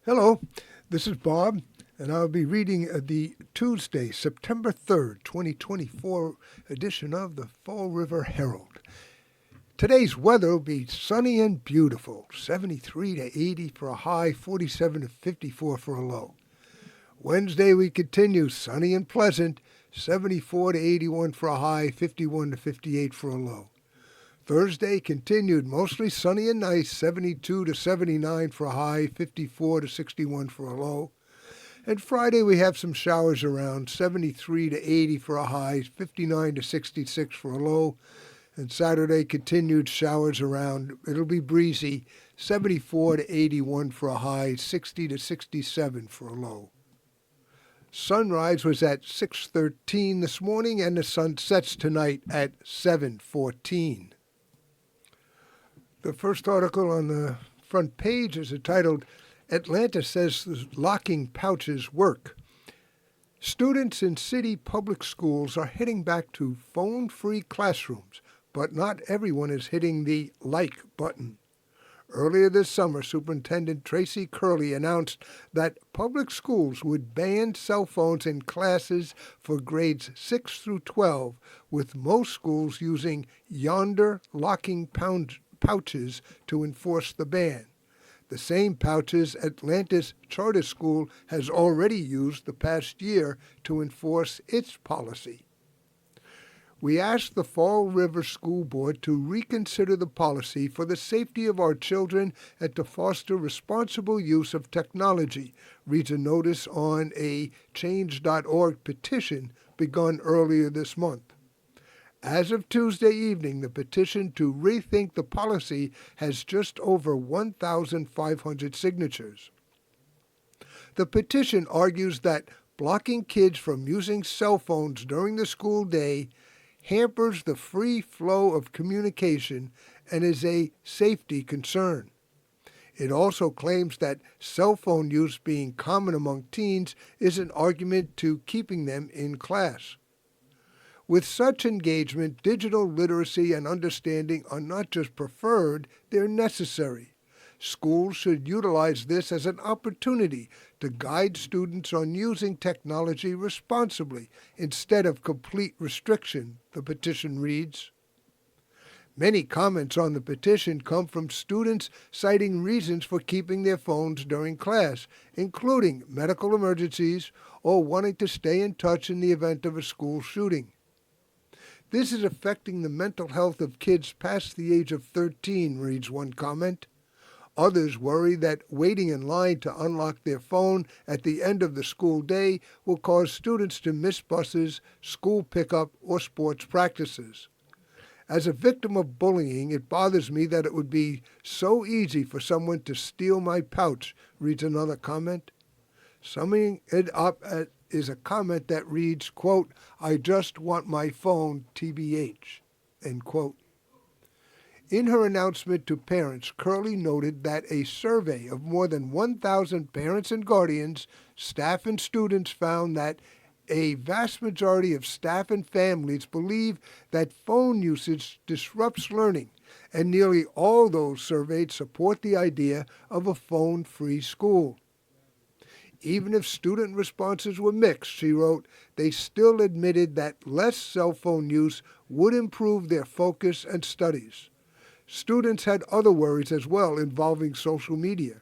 Hello, this is Bob, and I'll be reading the Tuesday, September 3rd, 2024 edition of the Fall River Herald. Today's weather will be sunny and beautiful, 73 to 80 for a high, 47 to 54 for a low. Wednesday we continue sunny and pleasant, 74 to 81 for a high, 51 to 58 for a low. Thursday continued mostly sunny and nice, 72 to 79 for a high, 54 to 61 for a low. And Friday we have some showers around, 73 to 80 for a high, 59 to 66 for a low. And Saturday continued showers around. It'll be breezy, 74 to 81 for a high, 60 to 67 for a low. Sunrise was at 6:13 this morning, and the sun sets tonight at 7:14. The first article on the front page is entitled, Atlanta Says Locking Pouches Work. Students in city public schools are heading back to phone-free classrooms, but not everyone is hitting the like button. Earlier this summer, Superintendent Tracy Curley announced that public schools would ban cell phones in classes for grades 6 through 12, with most schools using Yonder locking pouches to enforce the ban. The same pouches Atlanta's charter school has already used the past year to enforce its policy. We asked the Fall River School Board to reconsider the policy for the safety of our children and to foster responsible use of technology, reads a notice on a Change.org petition begun earlier this month. As of Tuesday evening, the petition to rethink the policy has just over 1,500 signatures. The petition argues that blocking kids from using cell phones during the school day hampers the free flow of communication and is a safety concern. It also claims that cell phone use being common among teens is an argument to keeping them in class. With such engagement, digital literacy and understanding are not just preferred, they're necessary. Schools should utilize this as an opportunity to guide students on using technology responsibly instead of complete restriction, the petition reads. Many comments on the petition come from students citing reasons for keeping their phones during class, including medical emergencies or wanting to stay in touch in the event of a school shooting. This is affecting the mental health of kids past the age of 13, reads one comment. Others worry that waiting in line to unlock their phone at the end of the school day will cause students to miss buses, school pickup, or sports practices. As a victim of bullying, it bothers me that it would be so easy for someone to steal my pouch, reads another comment. Summing it up is a comment that reads, quote, I just want my phone, TBH, end quote. In her announcement to parents, Curley noted that a survey of more than 1,000 parents and guardians, staff and students found that a vast majority of staff and families believe that phone usage disrupts learning, and nearly all those surveyed support the idea of a phone-free school. Even if student responses were mixed, she wrote, they still admitted that less cell phone use would improve their focus and studies. Students had other worries as well involving social media.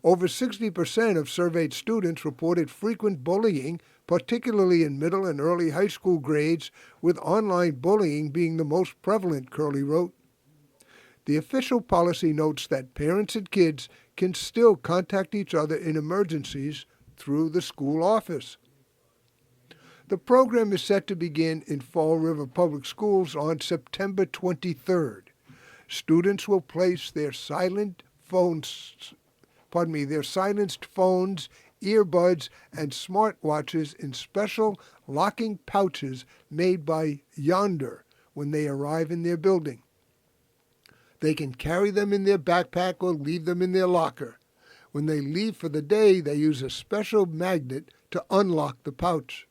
Over 60% of surveyed students reported frequent bullying, particularly in middle and early high school grades, with online bullying being the most prevalent, Curley wrote. The official policy notes that parents and kids can still contact each other in emergencies through the school office. The program is set to begin in Fall River Public Schools on September 23rd. Students will place their silenced phones, earbuds, and smartwatches in special locking pouches made by Yonder when they arrive in their building. They can carry them in their backpack or leave them in their locker. When they leave for the day, they use a special magnet to unlock the pouch.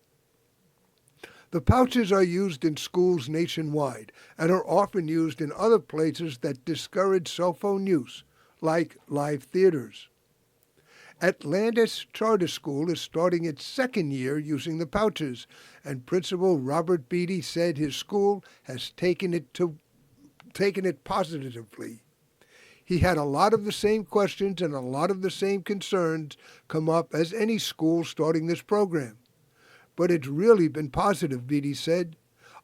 The pouches are used in schools nationwide and are often used in other places that discourage cell phone use, like live theaters. Atlantis Charter School is starting its second year using the pouches, and Principal Robert Beatty said his school has taken it positively. He had a lot of the same questions and a lot of the same concerns come up as any school starting this program. But it's really been positive, Beatty said.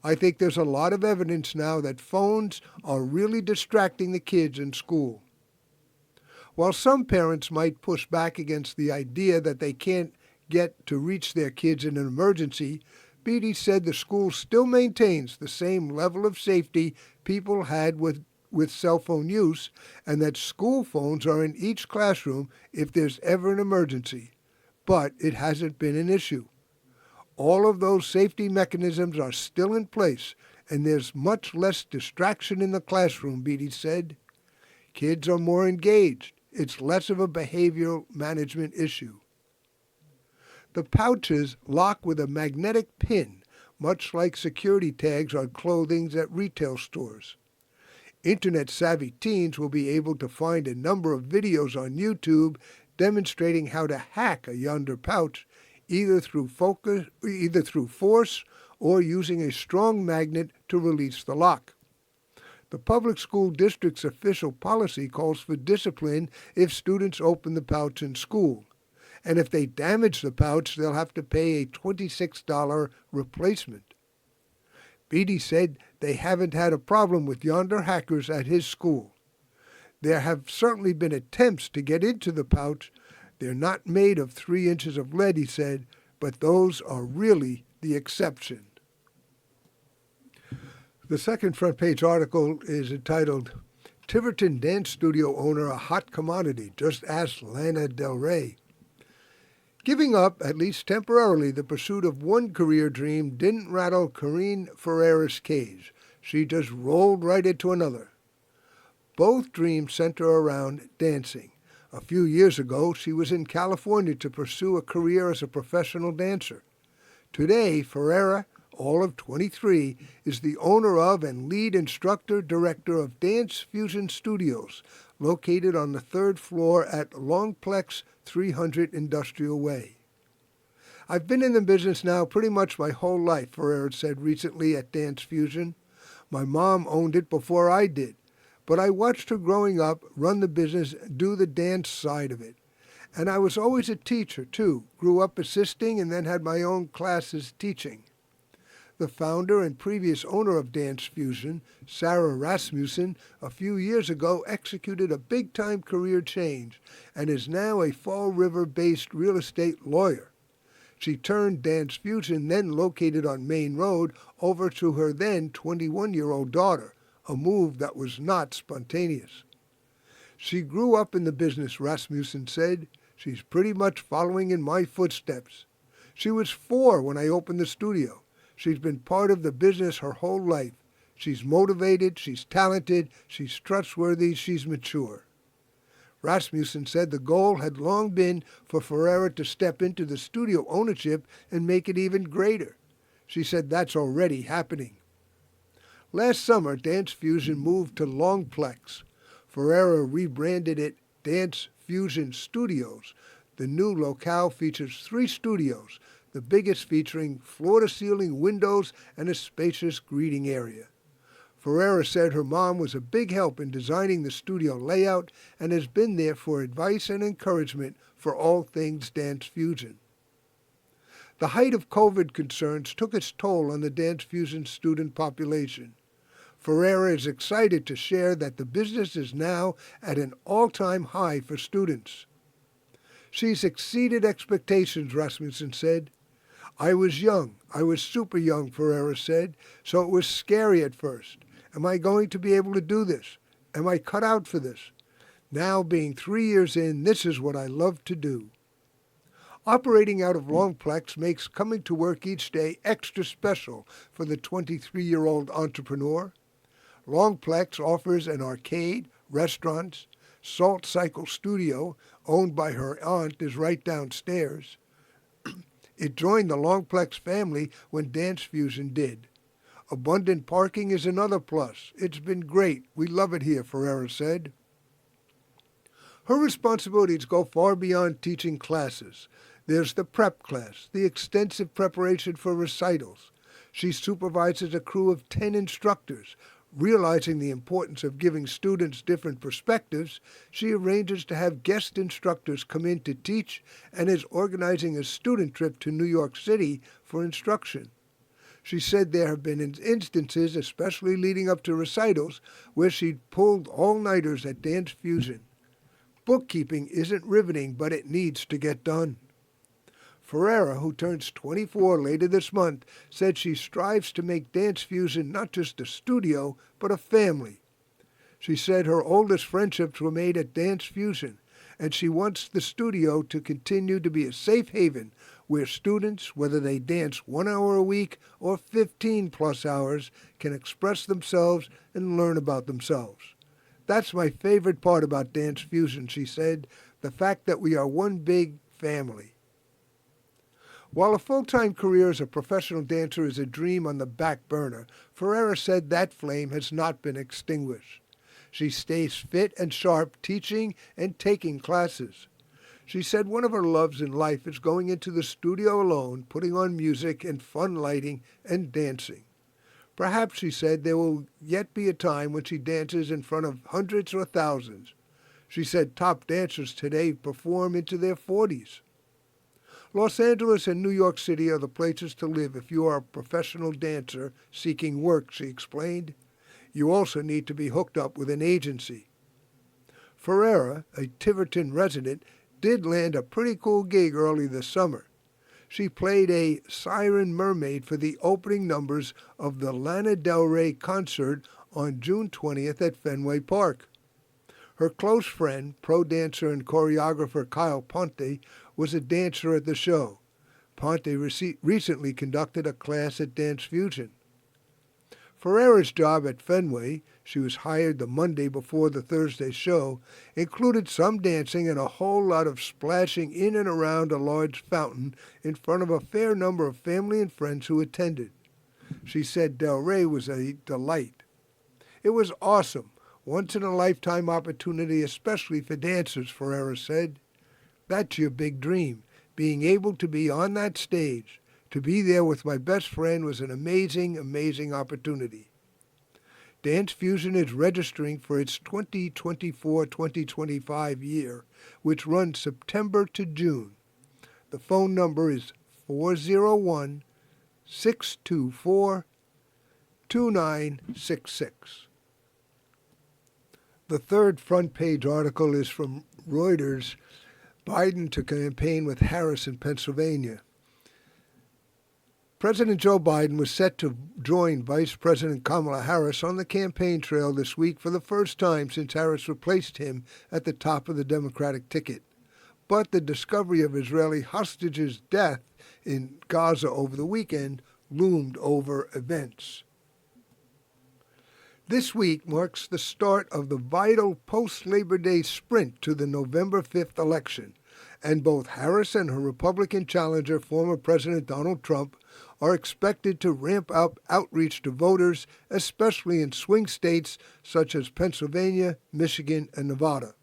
I think there's a lot of evidence now that phones are really distracting the kids in school. While some parents might push back against the idea that they can't get to reach their kids in an emergency, Beatty said the school still maintains the same level of safety people had with cell phone use, and that school phones are in each classroom if there's ever an emergency. But it hasn't been an issue. All of those safety mechanisms are still in place, and there's much less distraction in the classroom, Beatty said. Kids are more engaged. It's less of a behavioral management issue. The pouches lock with a magnetic pin, much like security tags on clothing at retail stores. Internet-savvy teens will be able to find a number of videos on YouTube demonstrating how to hack a Yonder pouch, either through force or using a strong magnet to release the lock. The public school district's official policy calls for discipline if students open the pouch in school. And if they damage the pouch, they'll have to pay a $26 replacement. Beatty said they haven't had a problem with Yonder hackers at his school. There have certainly been attempts to get into the pouch. They're not made of 3 inches of lead, he said, but those are really the exception. The second front page article is entitled, Tiverton Dance Studio Owner a Hot Commodity, Just Ask Lana Del Rey. Giving up, at least temporarily, the pursuit of one career dream didn't rattle Corinne Ferreira's cage. She just rolled right into another. Both dreams center around dancing. A few years ago, she was in California to pursue a career as a professional dancer. Today, Ferreira, all of 23, is the owner of and lead instructor-director of Dance Fusion Studios, located on the 3rd floor at Longplex 300 Industrial Way. I've been in the business now pretty much my whole life, Ferreira said recently at Dance Fusion. My mom owned it before I did, but I watched her growing up, run the business, do the dance side of it. And I was always a teacher, too. Grew up assisting and then had my own classes teaching. The founder and previous owner of Dance Fusion, Sarah Rasmussen, a few years ago executed a big-time career change and is now a Fall River-based real estate lawyer. She turned Dance Fusion, then located on Main Road, over to her then 21-year-old daughter, a move that was not spontaneous. She grew up in the business, Rasmussen said. She's pretty much following in my footsteps. She was 4 when I opened the studio. She's been part of the business her whole life. She's motivated, she's talented, she's trustworthy, she's mature. Rasmussen said the goal had long been for Ferreira to step into the studio ownership and make it even greater. She said that's already happening. Last summer, Dance Fusion moved to Longplex. Ferreira rebranded it Dance Fusion Studios. The new locale features 3 studios, the biggest featuring floor-to-ceiling windows and a spacious greeting area. Ferreira said her mom was a big help in designing the studio layout and has been there for advice and encouragement for all things Dance Fusion. The height of COVID concerns took its toll on the Dance Fusion student population. Ferreira is excited to share that the business is now at an all-time high for students. She's exceeded expectations, Rasmussen said. I was young. I was super young, Ferreira said, so it was scary at first. Am I going to be able to do this? Am I cut out for this? Now, being 3 years in, this is what I love to do. Operating out of Longplex makes coming to work each day extra special for the 23-year-old entrepreneur. Longplex offers an arcade, restaurants, Salt Cycle Studio, owned by her aunt, is right downstairs. It joined the Longplex family when Dance Fusion did. Abundant parking is another plus. It's been great. We love it here, Ferreira said. Her responsibilities go far beyond teaching classes. There's the prep class, the extensive preparation for recitals. She supervises a crew of 10 instructors. Realizing the importance of giving students different perspectives, she arranges to have guest instructors come in to teach and is organizing a student trip to New York City for instruction. She said there have been instances, especially leading up to recitals, where she'd pulled all-nighters at Dance Fusion. Bookkeeping isn't riveting, but it needs to get done. Ferreira, who turns 24 later this month, said she strives to make Dance Fusion not just a studio, but a family. She said her oldest friendships were made at Dance Fusion, and she wants the studio to continue to be a safe haven where students, whether they dance 1 hour a week or 15+ hours, can express themselves and learn about themselves. That's my favorite part about Dance Fusion, she said, the fact that we are one big family. While a full-time career as a professional dancer is a dream on the back burner, Ferreira said that flame has not been extinguished. She stays fit and sharp, teaching and taking classes. She said one of her loves in life is going into the studio alone, putting on music and fun lighting and dancing. Perhaps, she said, there will yet be a time when she dances in front of hundreds or thousands. She said top dancers today perform into their 40s. Los Angeles and New York City are the places to live if you are a professional dancer seeking work, she explained. You also need to be hooked up with an agency. Ferreira, a Tiverton resident, did land a pretty cool gig early this summer. She played a siren mermaid for the opening numbers of the Lana Del Rey concert on June 20th at Fenway Park. Her close friend, pro dancer and choreographer Kyle Ponte, was a dancer at the show. Ponte recently conducted a class at Dance Fusion. Ferreira's job at Fenway, she was hired the Monday before the Thursday show, included some dancing and a whole lot of splashing in and around a large fountain in front of a fair number of family and friends who attended. She said Del Rey was a delight. It was awesome, once-in-a-lifetime opportunity, especially for dancers, Ferreira said. That's your big dream, being able to be on that stage. To be there with my best friend was an amazing, amazing opportunity. Dance Fusion is registering for its 2024-2025 year, which runs September to June. The phone number is 401-624-2966. The third front page article is from Reuters, Biden to campaign with Harris in Pennsylvania. President Joe Biden was set to join Vice President Kamala Harris on the campaign trail this week for the first time since Harris replaced him at the top of the Democratic ticket. But the discovery of Israeli hostages' death in Gaza over the weekend loomed over events. This week marks the start of the vital post-Labor Day sprint to the November 5th election, and both Harris and her Republican challenger, former President Donald Trump, are expected to ramp up outreach to voters, especially in swing states such as Pennsylvania, Michigan, and Nevada.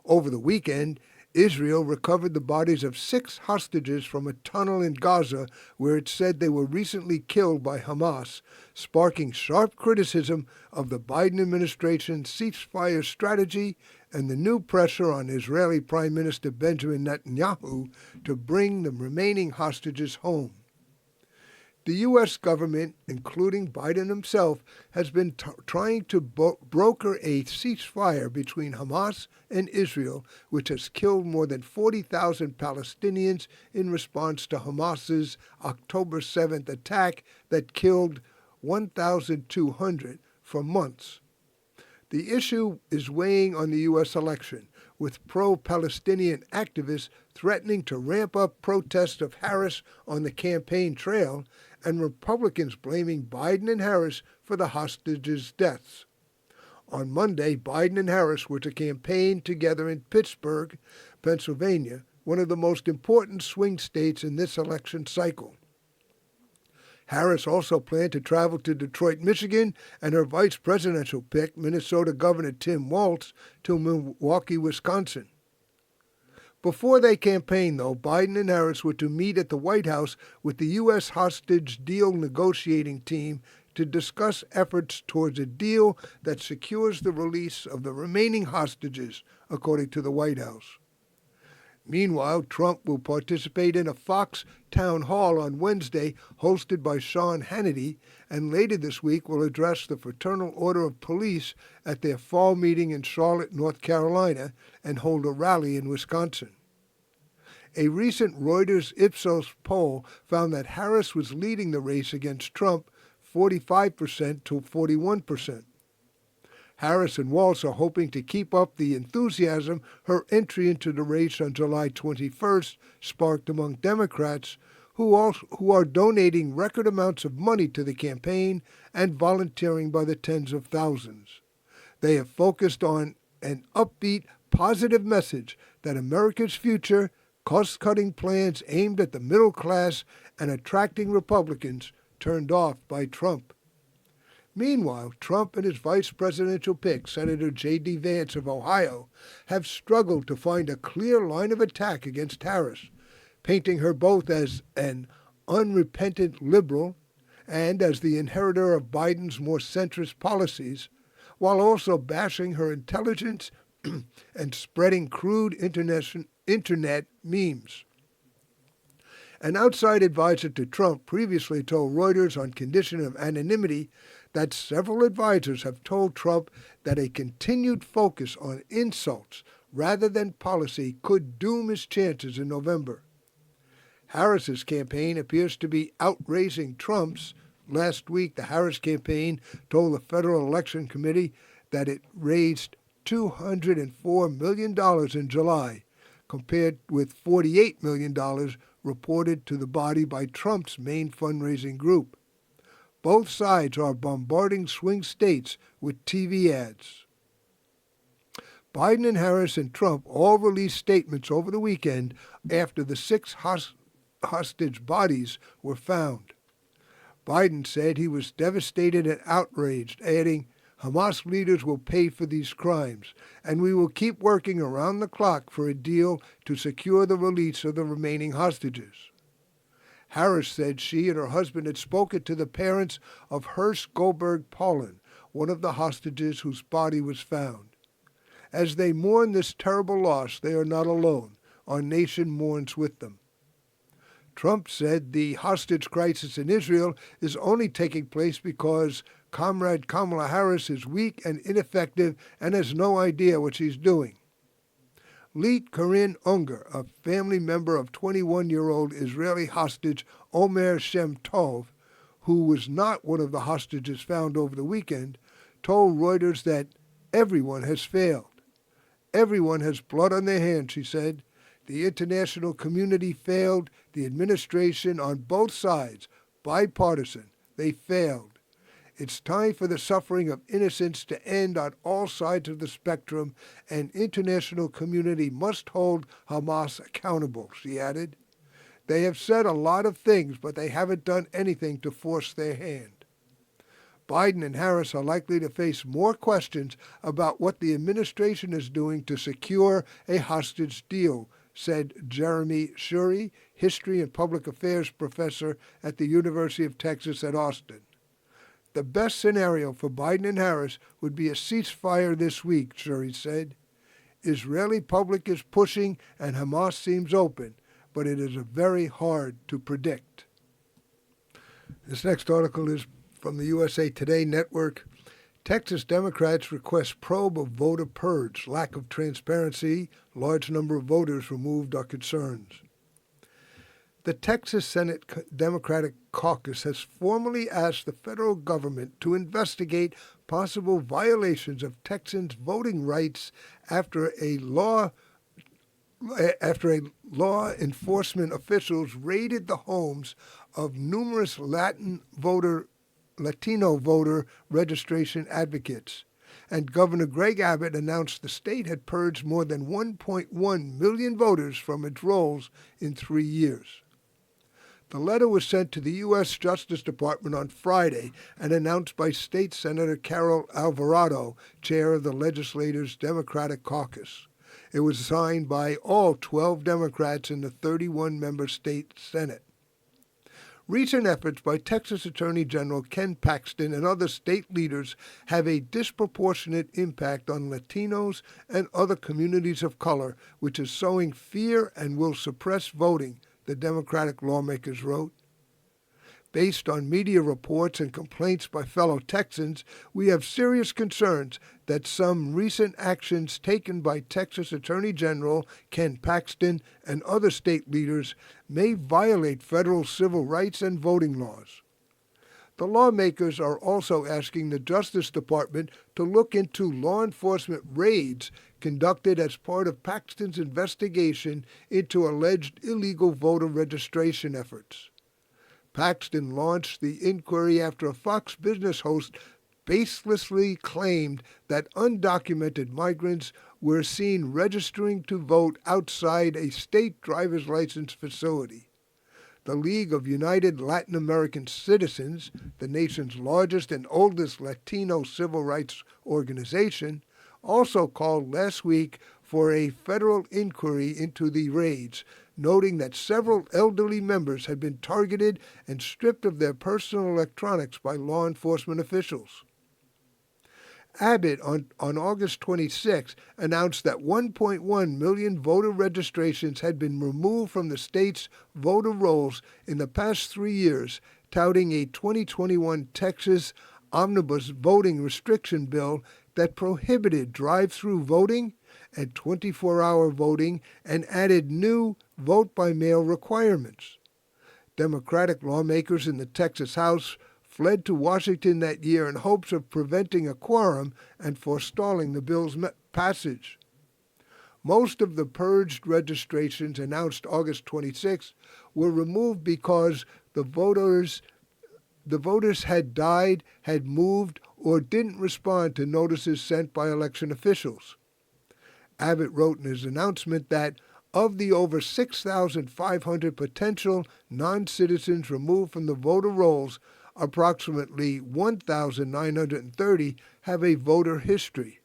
Over the weekend, Israel recovered the bodies of 6 hostages from a tunnel in Gaza where it said they were recently killed by Hamas, sparking sharp criticism of the Biden administration's ceasefire strategy and the new pressure on Israeli Prime Minister Benjamin Netanyahu to bring the remaining hostages home. The U.S. government, including Biden himself, has been trying to broker a ceasefire between Hamas and Israel, which has killed more than 40,000 Palestinians in response to Hamas's October 7th attack that killed 1,200 for months. The issue is weighing on the U.S. election, with pro-Palestinian activists threatening to ramp up protests of Harris on the campaign trail, and Republicans blaming Biden and Harris for the hostages' deaths. On Monday, Biden and Harris were to campaign together in Pittsburgh, Pennsylvania, one of the most important swing states in this election cycle. Harris also planned to travel to Detroit, Michigan, and her vice presidential pick, Minnesota Governor Tim Walz, to Milwaukee, Wisconsin. Before they campaigned, though, Biden and Harris were to meet at the White House with the U.S. hostage deal negotiating team to discuss efforts towards a deal that secures the release of the remaining hostages, according to the White House. Meanwhile, Trump will participate in a Fox town hall on Wednesday hosted by Sean Hannity, and later this week will address the Fraternal Order of Police at their fall meeting in Charlotte, North Carolina, and hold a rally in Wisconsin. A recent Reuters Ipsos poll found that Harris was leading the race against Trump 45% to 41%. Harris and Walz are hoping to keep up the enthusiasm her entry into the race on July 21st sparked among Democrats, who are donating record amounts of money to the campaign and volunteering by the tens of thousands. They have focused on an upbeat, positive message that America's future, cost-cutting plans aimed at the middle class, and attracting Republicans turned off by Trump. Meanwhile, Trump and his vice presidential pick, Senator J.D. Vance of Ohio, have struggled to find a clear line of attack against Harris, painting her both as an unrepentant liberal and as the inheritor of Biden's more centrist policies, while also bashing her intelligence and spreading crude internet memes. An outside advisor to Trump previously told Reuters on condition of anonymity that several advisors have told Trump that a continued focus on insults rather than policy could doom his chances in November. Harris's campaign appears to be outraising Trump's. Last week, the Harris campaign told the Federal Election Committee that it raised $204 million in July, compared with $48 million reported to the body by Trump's main fundraising group. Both sides are bombarding swing states with TV ads. Biden and Harris and Trump all released statements over the weekend after the 6 hostage bodies were found. Biden said he was devastated and outraged, adding, "Hamas leaders will pay for these crimes, and we will keep working around the clock for a deal to secure the release of the remaining hostages." Harris said she and her husband had spoken to the parents of Hurst Goldberg Paulin, one of the hostages whose body was found. As they mourn this terrible loss, they are not alone. Our nation mourns with them. Trump said the hostage crisis in Israel is only taking place because Comrade Kamala Harris is weak and ineffective and has no idea what she's doing. Leet Corinne Unger, a family member of 21-year-old Israeli hostage Omer Shem Tov, who was not one of the hostages found over the weekend, told Reuters that everyone has failed. Everyone has blood on their hands, she said. The international community failed, the administration on both sides, bipartisan, they failed. It's time for the suffering of innocents to end on all sides of the spectrum, and international community must hold Hamas accountable, she added. They have said a lot of things, but they haven't done anything to force their hand. Biden and Harris are likely to face more questions about what the administration is doing to secure a hostage deal, said Jeremy Shuri, history and public affairs professor at the University of Texas at Austin. The best scenario for Biden and Harris would be a ceasefire this week, Shuri said. Israeli public is pushing and Hamas seems open, but it is very hard to predict. This next article is from the USA Today Network. Texas Democrats request probe of voter purge. Lack of transparency, large number of voters removed are concerns. The Texas Senate Democratic Caucus has formally asked the federal government to investigate possible violations of Texans' voting rights after law enforcement officials raided the homes of numerous Latino voter registration advocates. And Governor Greg Abbott announced the state had purged more than 1.1 million voters from its rolls in 3 years. The letter was sent to the U.S. Justice Department on Friday and announced by State Senator Carol Alvarado, chair of the legislature's Democratic caucus. It was signed by all 12 Democrats in the 31-member state Senate. Recent efforts by Texas Attorney General Ken Paxton and other state leaders have a disproportionate impact on Latinos and other communities of color, which is sowing fear and will suppress voting, the Democratic lawmakers wrote. Based on media reports and complaints by fellow Texans, we have serious concerns that some recent actions taken by Texas Attorney General Ken Paxton and other state leaders may violate federal civil rights and voting laws. The lawmakers are also asking the Justice Department to look into law enforcement raids conducted as part of Paxton's investigation into alleged illegal voter registration efforts. Paxton launched the inquiry after a Fox Business host baselessly claimed that undocumented migrants were seen registering to vote outside a state driver's license facility. The League of United Latin American Citizens, the nation's largest and oldest Latino civil rights organization, also called last week for a federal inquiry into the raids, noting that several elderly members had been targeted and stripped of their personal electronics by law enforcement officials. Abbott, on August 26, announced that 1.1 million voter registrations had been removed from the state's voter rolls in the past 3 years, touting a 2021 Texas omnibus voting restriction bill that prohibited drive-through voting and 24-hour voting and added new vote-by-mail requirements. Democratic lawmakers in the Texas House fled to Washington that year in hopes of preventing a quorum and forestalling the bill's passage. Most of the purged registrations announced August 26 were removed because the voters had died, had moved, or didn't respond to notices sent by election officials. Abbott wrote in his announcement that of the over 6,500 potential non-citizens removed from the voter rolls, approximately 1,930 have a voter history.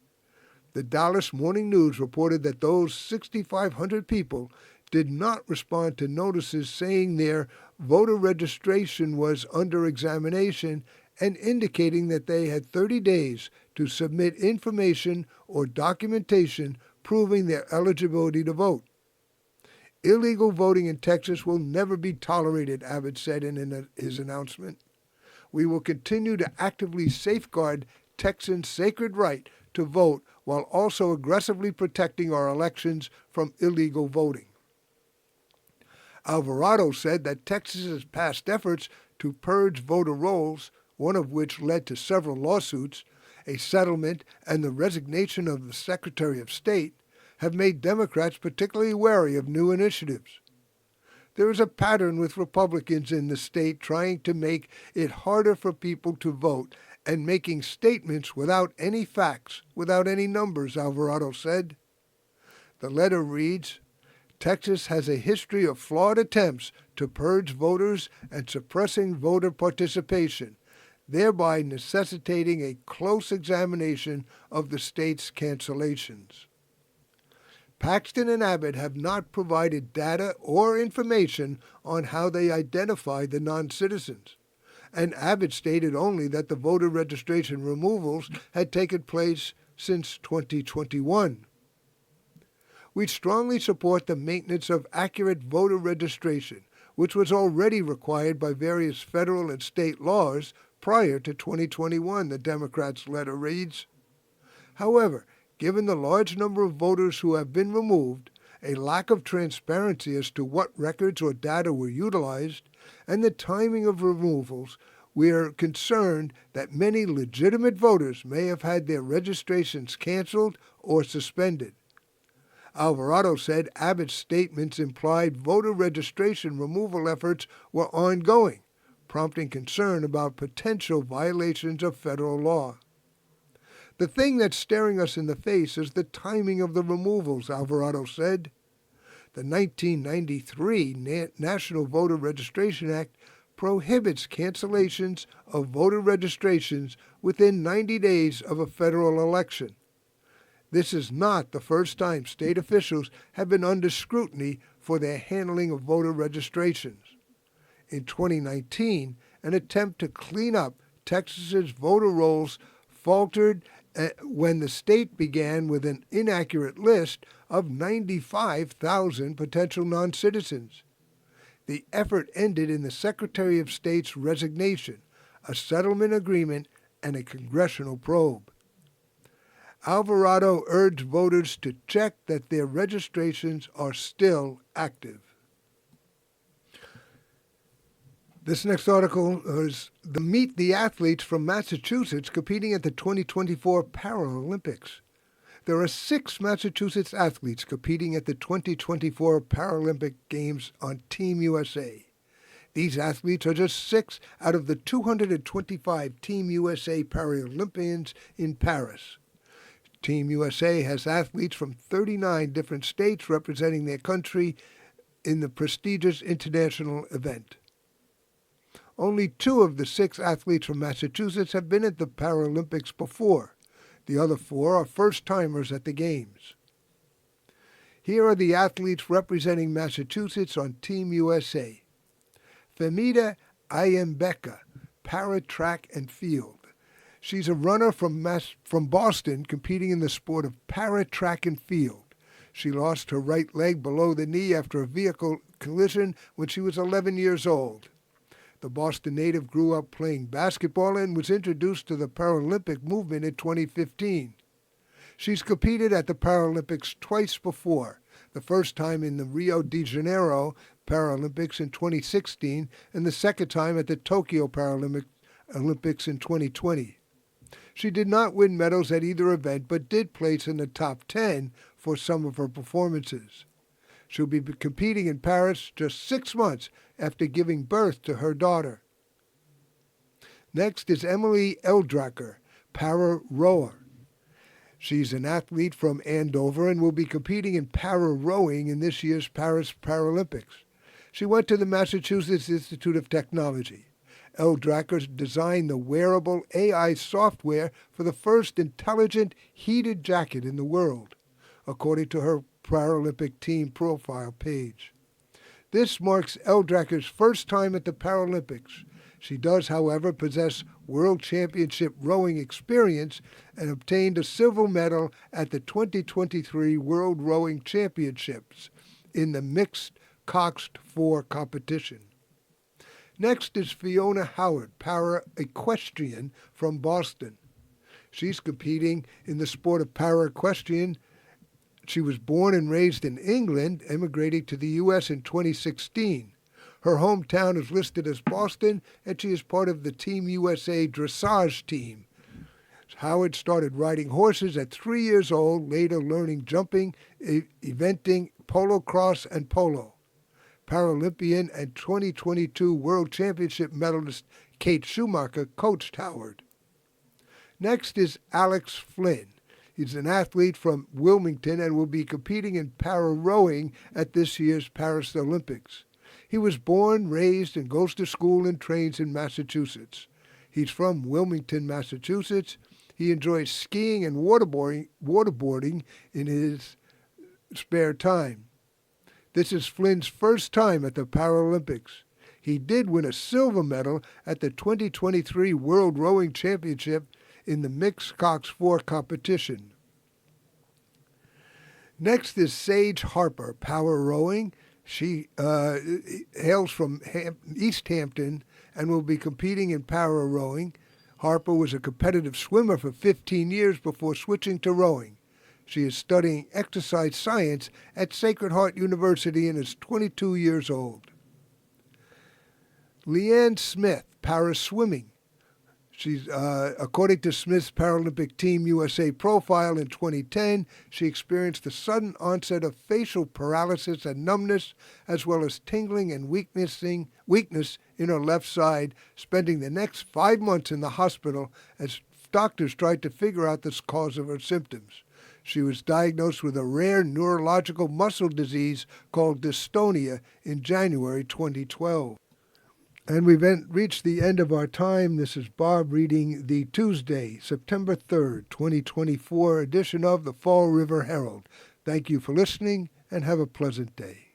The Dallas Morning News reported that those 6,500 people did not respond to notices saying their voter registration was under examination and indicating that they had 30 days to submit information or documentation proving their eligibility to vote. Illegal voting in Texas will never be tolerated, Abbott said in his announcement. We will continue to actively safeguard Texans' sacred right to vote while also aggressively protecting our elections from illegal voting. Alvarado said that Texas's past efforts to purge voter rolls, one of which led to several lawsuits, a settlement, and the resignation of the Secretary of State, have made Democrats particularly wary of new initiatives. There is a pattern with Republicans in the state trying to make it harder for people to vote and making statements without any facts, without any numbers, Alvarado said. The letter reads, Texas has a history of flawed attempts to purge voters and suppressing voter participation, thereby necessitating a close examination of the state's cancellations. Paxton and Abbott have not provided data or information on how they identified the non-citizens, and Abbott stated only that the voter registration removals had taken place since 2021. We strongly support the maintenance of accurate voter registration, which was already required by various federal and state laws prior to 2021, the Democrats' letter reads. However, given the large number of voters who have been removed, a lack of transparency as to what records or data were utilized, and the timing of removals, we are concerned that many legitimate voters may have had their registrations canceled or suspended. Alvarado said Abbott's statements implied voter registration removal efforts were ongoing, prompting concern about potential violations of federal law. The thing that's staring us in the face is the timing of the removals, Alvarado said. The 1993 National Voter Registration Act prohibits cancellations of voter registrations within 90 days of a federal election. This is not the first time state officials have been under scrutiny for their handling of voter registrations. In 2019, an attempt to clean up Texas's voter rolls faltered when the state began with an inaccurate list of 95,000 potential non-citizens. The effort ended in the Secretary of State's resignation, a settlement agreement, and a congressional probe. Alvarado urged voters to check that their registrations are still active. This next article is Meet the athletes from Massachusetts competing at the 2024 Paralympics. There are 6 Massachusetts athletes competing at the 2024 Paralympic Games on Team USA. These athletes are just 6 out of the 225 Team USA Paralympians in Paris. Team USA has athletes from 39 different states representing their country in the prestigious international event. Only 2 of the 6 athletes from Massachusetts have been at the Paralympics before. The other 4 are first-timers at the Games. Here are the athletes representing Massachusetts on Team USA. Femida Ayembeka, para track and field. She's a runner from Boston competing in the sport of para track and field. She lost her right leg below the knee after a vehicle collision when she was 11 years old. The Boston native grew up playing basketball and was introduced to the Paralympic movement in 2015. She's competed at the Paralympics twice before, the first time in the Rio de Janeiro Paralympics in 2016 and the second time at the Tokyo Paralympics in 2020. She did not win medals at either event but did place in the top 10 for some of her performances. She'll be competing in Paris just 6 months after giving birth to her daughter. Next is Emily Eldracker, para rower. She's an athlete from Andover and will be competing in para rowing in this year's Paris Paralympics. She went to the Massachusetts Institute of Technology. Eldracker designed the wearable AI software for the first intelligent heated jacket in the world, according to her Paralympic team profile page. This marks Eldracker's first time at the Paralympics. She does, however, possess World Championship rowing experience and obtained a silver medal at the 2023 World Rowing Championships in the mixed coxed 4 competition. Next is Fiona Howard, para-equestrian from Boston. She's competing in the sport of para-equestrian. She was born and raised in England, emigrating to the U.S. in 2016. Her hometown is listed as Boston, and she is part of the Team USA dressage team. Howard started riding horses at 3 years old, later learning jumping, eventing, polo cross, and polo. Paralympian and 2022 World Championship medalist Kate Schumacher coached Howard. Next is Alex Flynn. He's an athlete from Wilmington and will be competing in para-rowing at this year's Paris Olympics. He was born, raised, and goes to school and trains in Massachusetts. He's from Wilmington, Massachusetts. He enjoys skiing and waterboarding in his spare time. This is Flynn's first time at the Paralympics. He did win a silver medal at the 2023 World Rowing Championship in the mixed cox 4 competition. Next is Sage Harper, power rowing. She hails from East Hampton and will be competing in para rowing. Harper was a competitive swimmer for 15 years before switching to rowing. She is studying exercise science at Sacred Heart University and is 22 years old. Leanne Smith, para swimming. She's, according to Smith's Paralympic Team USA profile in 2010, she experienced a sudden onset of facial paralysis and numbness, as well as tingling and weakness in her left side, spending the next 5 months in the hospital as doctors tried to figure out the cause of her symptoms. She was diagnosed with a rare neurological muscle disease called dystonia in January 2012. And we've reached the end of our time. This is Bob reading the Tuesday, September 3rd, 2024 edition of the Fall River Herald. Thank you for listening and have a pleasant day.